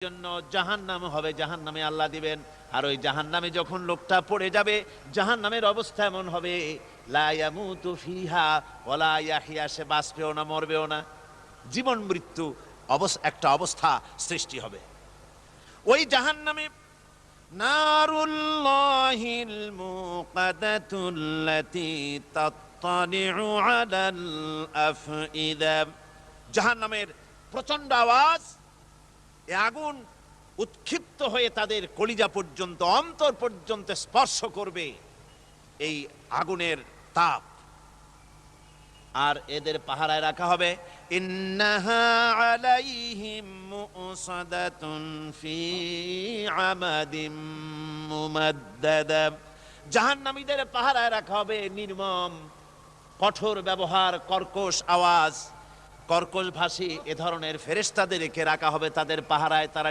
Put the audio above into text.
জন্য জাহান্নাম হবে, জাহান্নামে আল্লাহ দিবেন। আর ওই জাহান্নামে যখন লোকটা পড়ে যাবে, জাহান্নামের অবস্থা এমন হবে, লা ইয়ামুতু ফিহা ওয়ালা ইয়াহইয়া, সে বাঁচবেও না মরবেও না, জীবন মৃত্যু একটা অবস্থা সৃষ্টি হবে। ওই জাহান্নামে নারুল্লাহিল মুকাদাতুল্লাতী তাত্তালিউ আলাল আফইদা, জাহান্নামের প্রচন্ড আওয়াজ, এ আগুন উৎক্ষিপ্ত হয়ে তাদের কলিজা পর্যন্ত, অন্তর পর্যন্ত স্পর্শ করবে এই আগুনের তাপ। আর এদের পাহারায় রাখা হবে, ইন্নাহা আলাইহিম মুসাদাতুন ফি আমাদিম মুমাদ্দাদা, জাহান্নামীদের পাহারায় রাখা হবে নির্মম, কঠোর ব্যবহার, কর্কশ আওয়াজ, কর্কশ ভাষী এ ধরনের ফেরেশতাদেরকে রাখা হবে তাদের পাহারায়। তারা